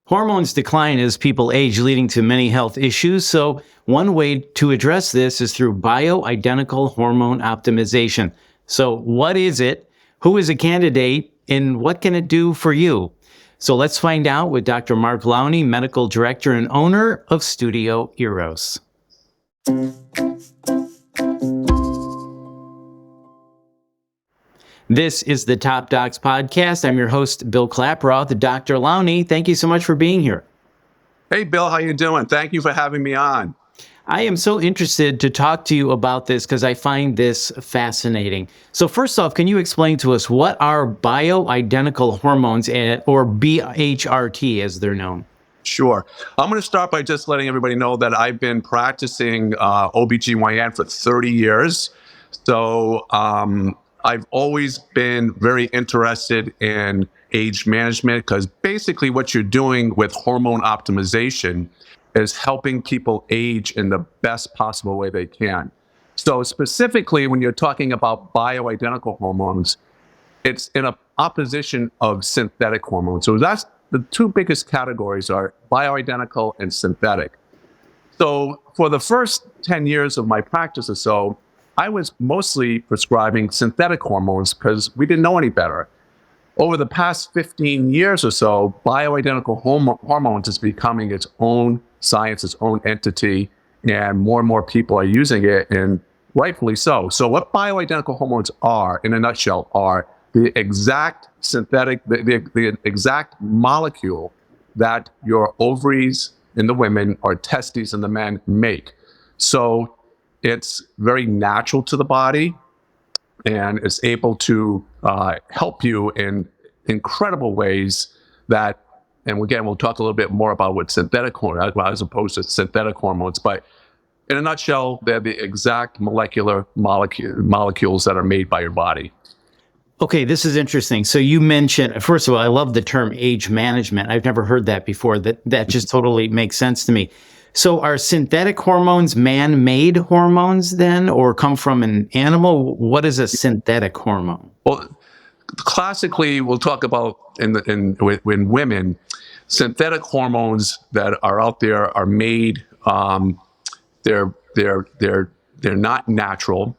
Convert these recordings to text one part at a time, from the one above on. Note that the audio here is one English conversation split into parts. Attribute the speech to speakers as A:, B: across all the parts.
A: Hormones decline as people age, leading to many health issues. So, one way to address this is through bio-identical hormone optimization. So, what is it? Who is a candidate? And what can it do for you? So, let's find out with Dr. Mark Lowney, medical director and owner of Studio Eros. This is the Top Docs Podcast. I'm your host, Bill Klaproth. Dr. Lowney, thank you so much for being here.
B: Hey, Bill, how you doing? Thank you for having me on.
A: I am so interested to talk to you about this because I find this fascinating. So first off, can you explain to us what are bioidentical hormones, or BHRT as they're known?
B: Sure. I'm going to start by just letting everybody know that I've been practicing OBGYN for 30 years. So I've always been very interested in age management because basically what you're doing with hormone optimization is helping people age in the best possible way they can. So specifically, when you're talking about bioidentical hormones, it's in a opposition of synthetic hormones. So that's the two biggest categories are bioidentical and synthetic. So for the first 10 years of my practice or so, I was mostly prescribing synthetic hormones because we didn't know any better. Over the past 15 years or so, bioidentical hormones is becoming its own science, its own entity, and more people are using it, and rightfully so. So what bioidentical hormones are, in a nutshell, are the exact synthetic, the exact molecule that your ovaries in the women or testes in the men make. So it's very natural to the body, and it's able to help you in incredible ways that, and again, we'll talk a little bit more about what synthetic hormones, as opposed to synthetic hormones, but in a nutshell, they're the exact molecules that are made by your body.
A: Okay, this is interesting. So you mentioned, first of all, I love the term age management. I've never heard that before. That just totally makes sense to me. So are synthetic hormones man-made hormones then, or come from an animal? What is a synthetic hormone?
B: Well, classically, we'll talk about in women, synthetic hormones that are out there are made. They're not natural.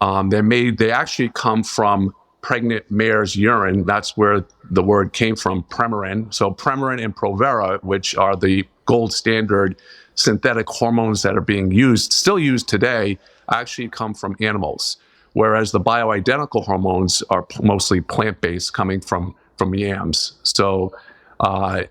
B: They're made. They actually come from pregnant mare's urine. That's where the word came from, Premarin. So Premarin and Provera, which are the gold standard synthetic hormones that are being used, still used today, actually come from animals. Whereas the bioidentical hormones are mostly plant-based, coming from yams. So I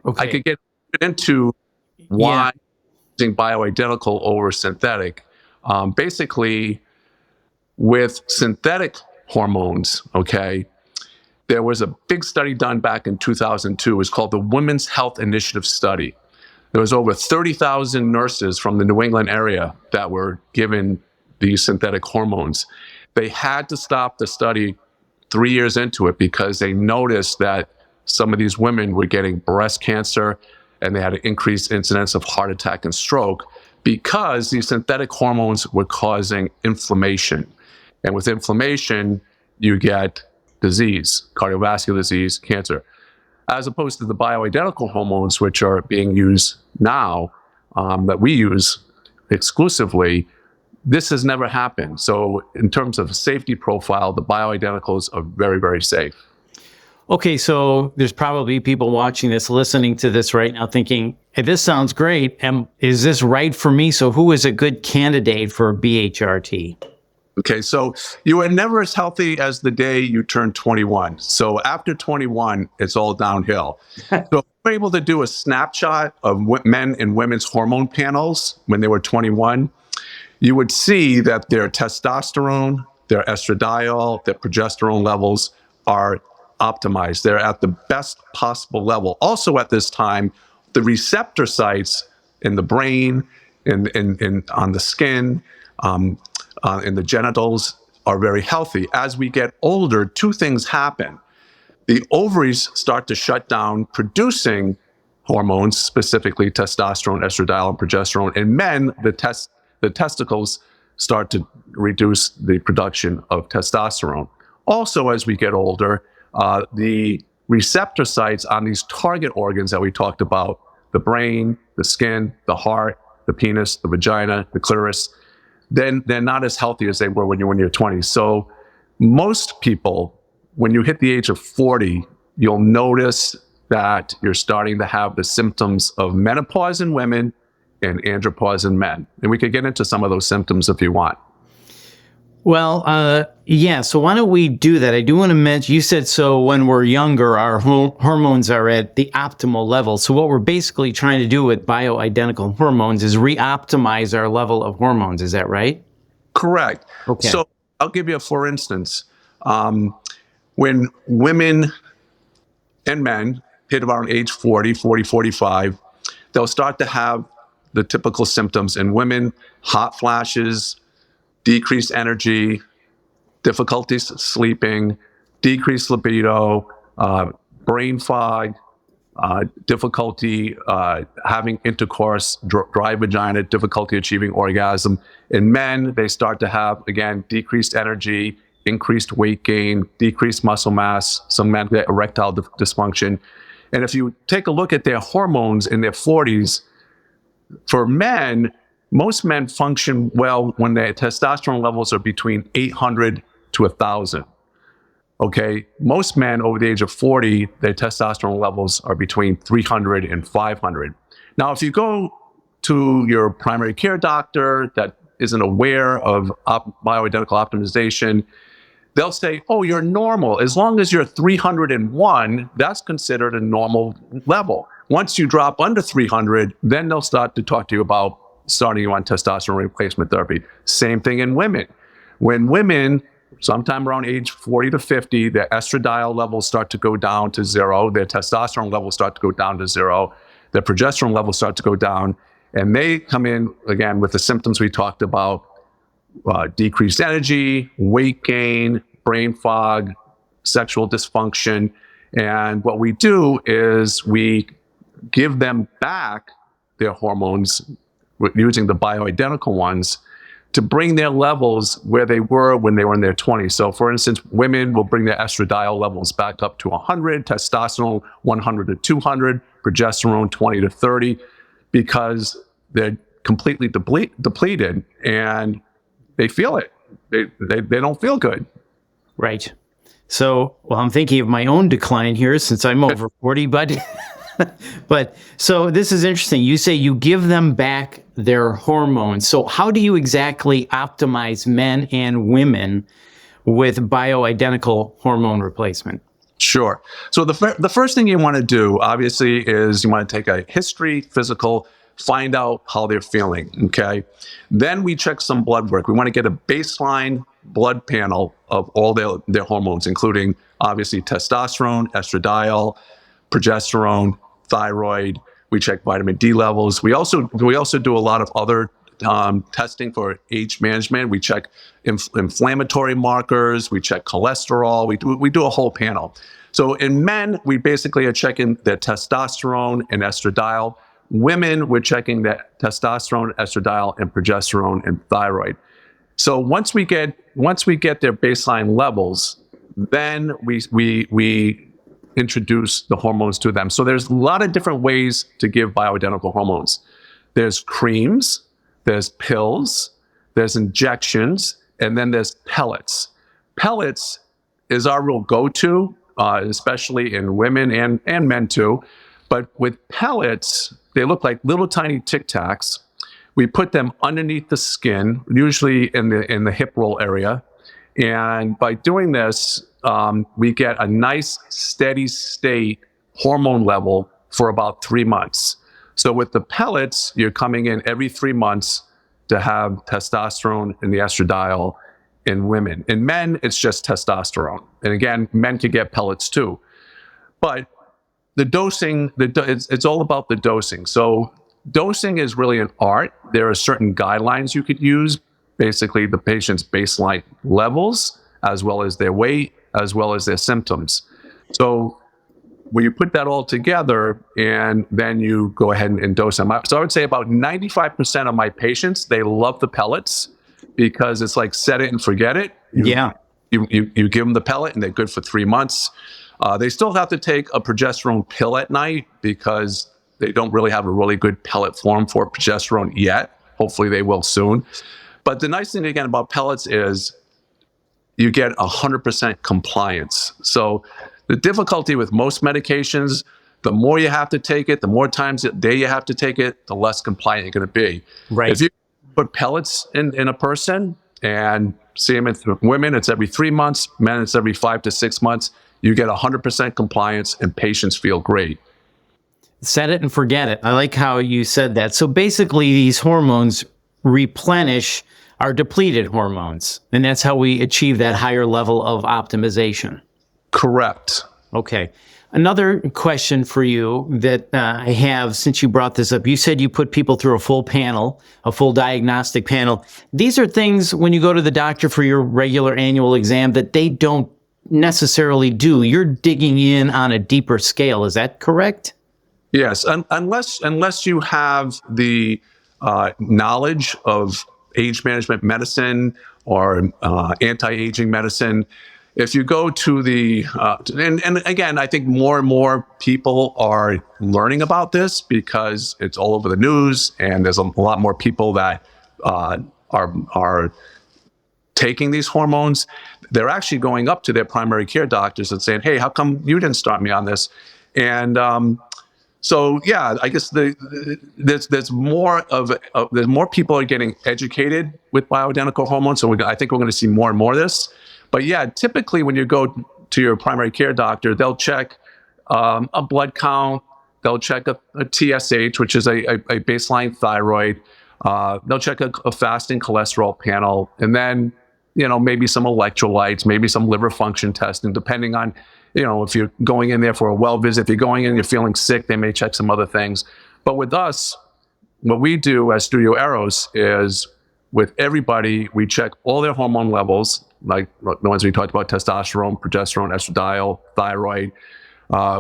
B: could get into why using bioidentical over synthetic. Basically, with synthetic hormones, there was a big study done back in 2002. It was called the Women's Health Initiative Study. There was over 30,000 nurses from the New England area that were given these synthetic hormones. They had to stop the study 3 years into it because they noticed that some of these women were getting breast cancer and they had an increased incidence of heart attack and stroke because these synthetic hormones were causing inflammation. And with inflammation, you get disease, cardiovascular disease, cancer. As opposed to the bioidentical hormones, which are being used now, that we use exclusively, this has never happened. So in terms of safety profile, the bioidenticals are very, very safe.
A: Okay, so there's probably people watching this, listening to this right now thinking, hey, this sounds great. Is this right for me? So who is a good candidate for BHRT?
B: Okay, so you are never as healthy as the day you turn 21. So after 21, it's all downhill. So we're able to do a snapshot of men and women's hormone panels when they were 21. You would see that their testosterone, their estradiol, their progesterone levels are optimized. They're at the best possible level. Also at this time, the receptor sites in the brain, on the skin, in the genitals are very healthy. As we get older, two things happen. The ovaries start to shut down producing hormones, specifically testosterone, estradiol, and progesterone. In men, the testicles start to reduce the production of testosterone. Also, as we get older, the receptor sites on these target organs that we talked about: the brain, the skin, the heart, the penis, the vagina, the clitoris. Then they're not as healthy as they were when you're in your 20s. So most people, when you hit the age of 40, you'll notice that you're starting to have the symptoms of menopause in women and andropause in men. And we could get into some of those symptoms if you want.
A: Well, yeah. So why don't we do that? I do want to mention, you said, so when we're younger, our hormones are at the optimal level. So what we're basically trying to do with bioidentical hormones is re-optimize our level of hormones. Is that right?
B: Correct.
A: Okay.
B: So I'll give you a for instance. When women and men hit around age 40, 45, they'll start to have the typical symptoms. In women: hot flashes, decreased energy, difficulties sleeping, decreased libido, brain fog, difficulty having intercourse, dry vagina, difficulty achieving orgasm. In men, they start to have, again, decreased energy, increased weight gain, decreased muscle mass. Some men get erectile dysfunction. And if you take a look at their hormones in their 40s, for men, most men function well when their testosterone levels are between 800 to 1,000. Okay, most men over the age of 40, their testosterone levels are between 300 and 500. Now, if you go to your primary care doctor that isn't aware of bioidentical optimization, they'll say, oh, you're normal. As long as you're 301, that's considered a normal level. Once you drop under 300, then they'll start to talk to you about starting you on testosterone replacement therapy. Same thing in women. When women, sometime around age 40 to 50, their estradiol levels start to go down to zero, their testosterone levels start to go down to zero, their progesterone levels start to go down, and they come in, again, with the symptoms we talked about: decreased energy, weight gain, brain fog, sexual dysfunction. And what we do is we give them back their hormones using the bioidentical ones to bring their levels where they were when they were in their 20s. So for instance, women will bring their estradiol levels back up to 100, testosterone 100 to 200, progesterone 20 to 30, because they're completely depleted and they feel it. They don't feel good.
A: Right. So, well, I'm thinking of my own decline here since I'm over 40, but so this is interesting. You say you give them back their hormones. So how do you exactly optimize men and women with bioidentical hormone replacement?
B: Sure. So the first thing you want to do, obviously, is you want to take a history, physical, find out how they're feeling, okay? Then we check some blood work. We want to get a baseline blood panel of all their hormones, including, obviously, testosterone, estradiol, progesterone, thyroid. We check vitamin D levels. We also do a lot of other testing for age management. We check inflammatory markers. We check cholesterol. We do a whole panel. So in men, we basically are checking their testosterone and estradiol. Women, we're checking their testosterone, estradiol, and progesterone and thyroid. So once we get their baseline levels, then we introduce the hormones to them. So there's a lot of different ways to give bioidentical hormones. There's creams, there's pills, there's injections, and then there's pellets. Pellets is our real go-to, especially in women and men too. But with pellets, they look like little tiny Tic Tacs. We put them underneath the skin, usually in the hip roll area. And by doing this, we get a nice steady state hormone level for about 3 months. So with the pellets, you're coming in every 3 months to have testosterone and the estradiol in women. In men, it's just testosterone. And again, men can get pellets too. But the dosing, it's all about the dosing. So dosing is really an art. There are certain guidelines you could use, basically the patient's baseline levels, as well as their weight, as well as their symptoms. So when you put that all together and then you go ahead and dose them up. So I would say about 95% of my patients, they love the pellets because it's like set it and forget it. You give them the pellet and they're good for 3 months. They still have to take a progesterone pill at night because they don't really have a really good pellet form for progesterone yet. Hopefully they will soon. But the nice thing again about pellets is you get 100% compliance. So the difficulty with most medications, the more you have to take it, the more times a day you have to take it, the less compliant you're going to be.
A: Right.
B: If you put pellets in a person and see them in women, it's every 3 months, men, it's every 5 to 6 months, you get 100% compliance and patients feel great.
A: Set it and forget it. I like how you said that. So basically, these hormones replenish our depleted hormones, and that's how we achieve that higher level of optimization.
B: Correct.
A: Okay. Another question for you that I have, since you brought this up, you said you put people through a full panel, a full diagnostic panel. These are things when you go to the doctor for your regular annual exam that they don't necessarily do. You're digging in on a deeper scale. Is that correct?
B: Yes, unless you have the knowledge of age management medicine or anti-aging medicine. If you go to the, and again, I think more and more people are learning about this because it's all over the news, and there's a lot more people that are taking these hormones. They're actually going up to their primary care doctors and saying, "Hey, how come you didn't start me on this?" And so yeah, I guess there's more people are getting educated with bioidentical hormones. So I think we're going to see more and more of this. But yeah, typically when you go to your primary care doctor, they'll check a blood count, they'll check a TSH, which is a baseline thyroid. They'll check a fasting cholesterol panel, and then maybe some electrolytes, maybe some liver function testing, depending on if you're going in there for a well visit. If you're going in, you're feeling sick, they may check some other things. But with us, what we do as Studio Eros is with everybody, we check all their hormone levels, like the ones we talked about: testosterone, progesterone, estradiol, thyroid.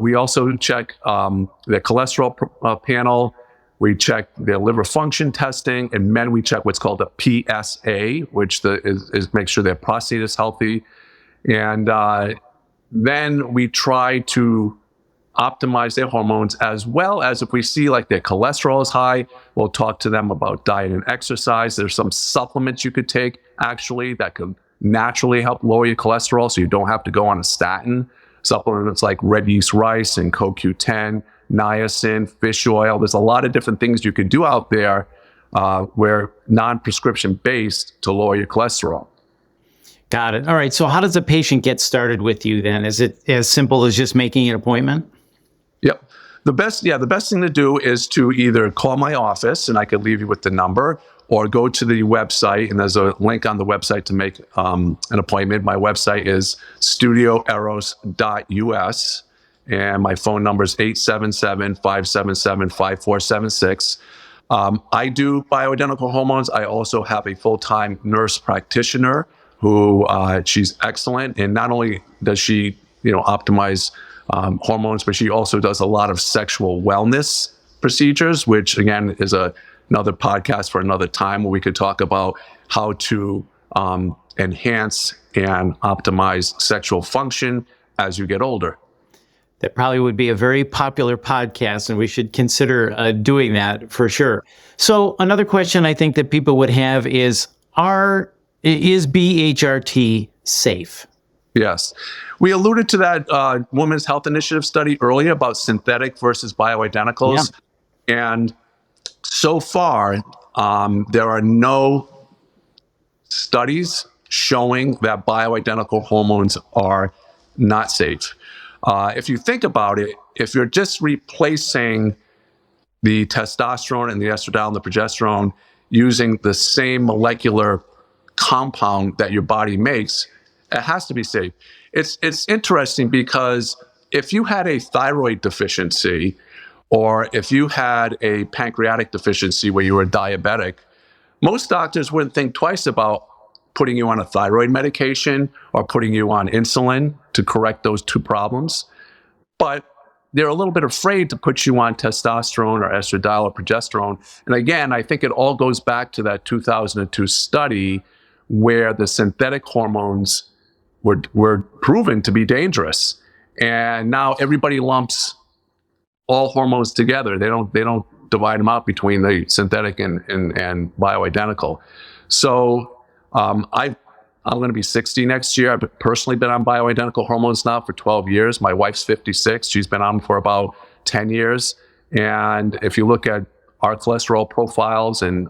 B: We also check their cholesterol panel. We check their liver function testing. And men, we check what's called a PSA, which is make sure their prostate is healthy. And then we try to optimize their hormones, as well as if we see like their cholesterol is high, we'll talk to them about diet and exercise. There's some supplements you could take actually that could naturally help lower your cholesterol, so you don't have to go on a statin. Supplements like red yeast rice and CoQ10, niacin, fish oil. There's a lot of different things you could do out there where non-prescription based to lower your cholesterol.
A: Got it. All right. So how does a patient get started with you then? Is it as simple as just making an appointment?
B: Yep. The best thing to do is to either call my office, and I could leave you with the number, or go to the website, and there's a link on the website to make an appointment. My website is studioeros.us, and my phone number is 877-577-5476. I do bioidentical hormones. I also have a full-time nurse practitioner who she's excellent, and not only does she optimize hormones, but she also does a lot of sexual wellness procedures, which again is another podcast for another time, where we could talk about how to enhance and optimize sexual function as you get older.
A: That probably would be a very popular podcast, and we should consider doing that for sure. So another question I think that people would have is BHRT safe?
B: Yes. We alluded to that Women's Health Initiative study earlier about synthetic versus bioidenticals. Yeah. And so far, there are no studies showing that bioidentical hormones are not safe. If you think about it, if you're just replacing the testosterone and the estradiol and the progesterone using the same molecular compound that your body makes, it has to be safe. It's interesting because if you had a thyroid deficiency, or if you had a pancreatic deficiency where you were diabetic, most doctors wouldn't think twice about putting you on a thyroid medication or putting you on insulin to correct those two problems. But they're a little bit afraid to put you on testosterone or estradiol or progesterone. And again, I think it all goes back to that 2002 study where the synthetic hormones were proven to be dangerous. And now everybody lumps all hormones together. They don't divide them out between the synthetic and bioidentical. So I'm going to be 60 next year. I've personally been on bioidentical hormones now for 12 years. My wife's 56. She's been on for about 10 years. And if you look at our cholesterol profiles, and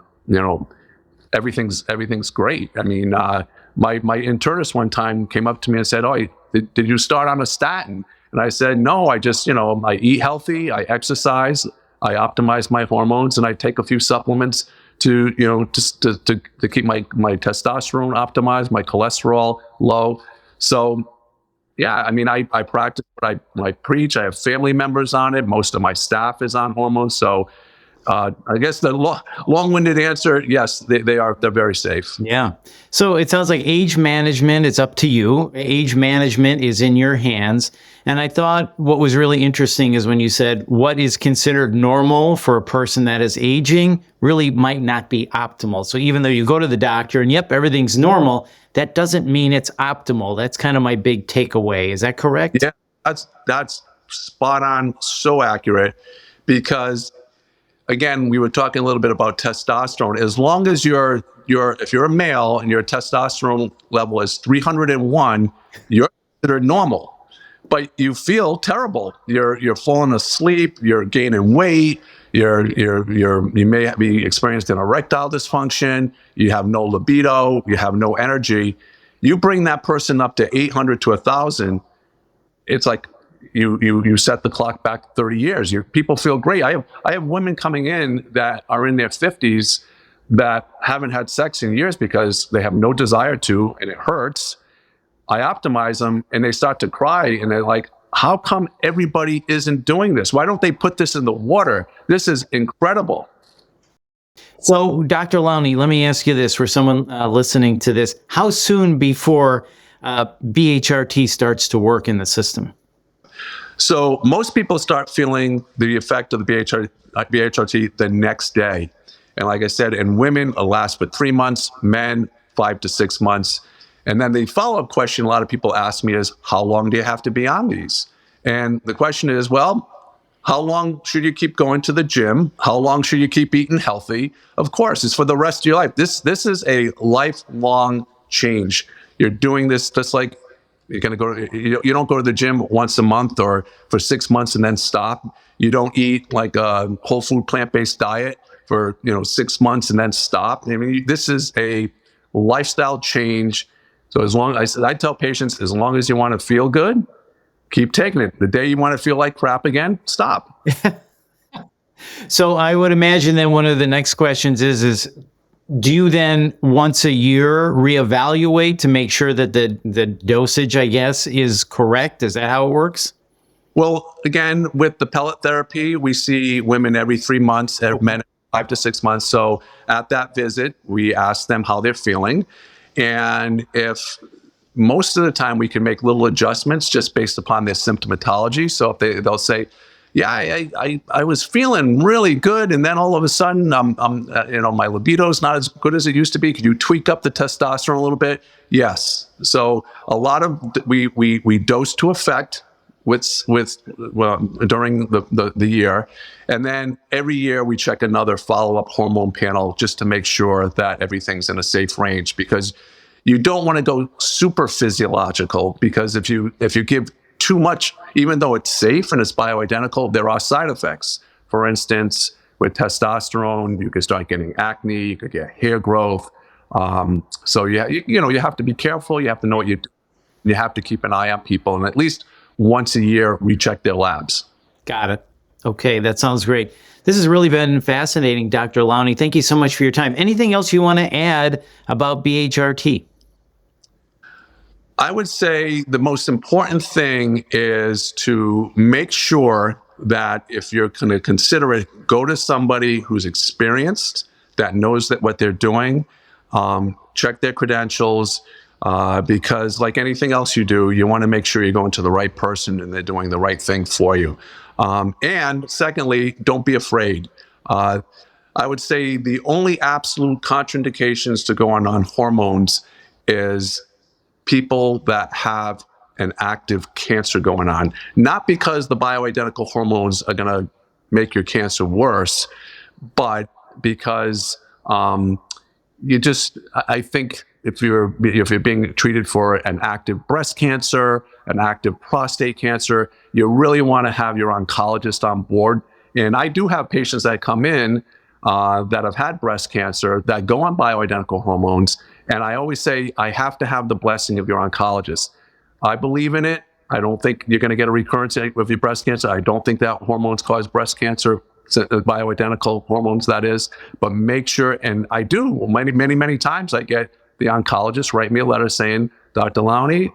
B: everything's great. I mean, my internist one time came up to me and said, "Oh, did you start on a statin?" And I said, "No, I just I eat healthy, I exercise, I optimize my hormones, and I take a few supplements to just to keep my testosterone optimized, my cholesterol low." So yeah, I mean, I practice what I preach. I have family members on it. Most of my staff is on hormones. So I guess the long-winded answer, yes, they're very safe.
A: Yeah. So it sounds like age management is up to you. Age management is in your hands. And I thought what was really interesting is when you said what is considered normal for a person that is aging really might not be optimal. So even though you go to the doctor and yep, everything's normal, that doesn't mean it's optimal. That's kind of my big takeaway. Is that correct?
B: Yeah, that's spot on, so accurate, because again, we were talking a little bit about testosterone. As long as if you're a male and your testosterone level is 301, you're considered normal. But you feel terrible. You're falling asleep. You're gaining weight. You may be experiencing erectile dysfunction. You have no libido. You have no energy. You bring that person up to 800 to 1,000. It's like you set the clock back 30 years. People feel great. I have women coming in that are in their 50s that haven't had sex in years because they have no desire to, and it hurts. I optimize them, and they start to cry, and they're like, "How come everybody isn't doing this? Why don't they put this in the water? This is incredible."
A: So, Dr. Lowney, let me ask you this for someone listening to this. How soon before BHRT starts to work in the system?
B: So most people start feeling the effect of the BHRT the next day. And like I said, in women, it lasts for 3 months, men, 5 to 6 months. And then the follow-up question a lot of people ask me is, how long do you have to be on these? And the question is, well, how long should you keep going to the gym? How long should you keep eating healthy? Of course, it's for the rest of your life. This is a lifelong change. You're doing this just like you're going to go. You don't go to the gym once a month or for 6 months and then stop. You don't eat like a whole food plant-based diet for 6 months and then stop. I mean, this is a lifestyle change. So I tell patients, as long as you want to feel good, keep taking it. The day you want to feel like crap again, stop.
A: So I would imagine then one of the next questions is do you then once a year reevaluate to make sure that the dosage, I guess, is correct? Is that how it works?
B: Well, again, with the pellet therapy, we see women every 3 months, men 5 to 6 months. So at that visit, we ask them how they're feeling. And if most of the time we can make little adjustments just based upon their symptomatology. So if they'll say, "Yeah, I was feeling really good, and then all of a sudden, my libido is not as good as it used to be. Could you tweak up the testosterone a little bit?" Yes. So a lot of we dose to effect during the year, and then every year we check another follow-up hormone panel just to make sure that everything's in a safe range, because you don't want to go super physiological, because if you give too much, even though it's safe and it's bioidentical, there are side effects. For instance, with testosterone, you could start getting acne, you could get hair growth. So you have to be careful. You have to know what you have to keep an eye on people, and at least once a year recheck their labs.
A: Got it. Okay, that sounds great. This has really been fascinating, Dr. Lowney. Thank you so much for your time. Anything else you want to add about BHRT?
B: I would say the most important thing is to make sure that if you're going to consider it, go to somebody who's experienced, that knows what they're doing. Check their credentials, because like anything else you do, you want to make sure you're going to the right person and they're doing the right thing for you. And secondly, don't be afraid. I would say the only absolute contraindications to going on hormones is people that have an active cancer going on. Not because the bioidentical hormones are going to make your cancer worse, but because I think if you're being treated for an active breast cancer, an active prostate cancer, you really want to have your oncologist on board. And I do have patients that come in that have had breast cancer that go on bioidentical hormones. And I always say, I have to have the blessing of your oncologist. I believe in it. I don't think you're going to get a recurrence with your breast cancer. I don't think that hormones cause breast cancer, bioidentical hormones, that is. But make sure, and I do, many times I get the oncologist write me a letter saying, Dr. Lowney,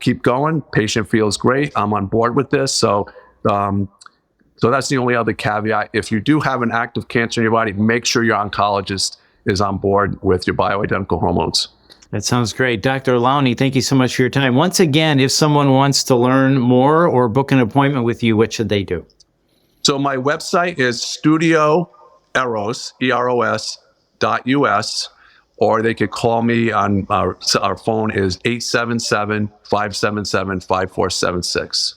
B: keep going. Patient feels great. I'm on board with this. So that's the only other caveat. If you do have an active cancer in your body, make sure your oncologist is on board with your bioidentical hormones.
A: That sounds great. Dr. Lowney, thank you so much for your time. Once again, if someone wants to learn more or book an appointment with you, what should they do?
B: So my website is studioeros, EROS.us, or they could call me on our phone is 877-577-5476.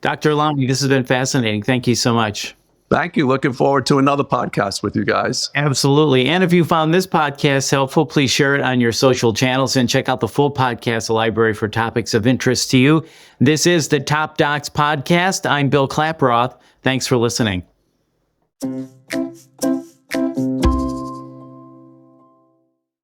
A: Dr. Lowney, this has been fascinating. Thank you so much.
B: Thank you. Looking forward to another podcast with you guys.
A: Absolutely. And if you found this podcast helpful, please share it on your social channels and check out the full podcast library for topics of interest to you. This is the Top Docs Podcast. I'm Bill Klaproth. Thanks for listening.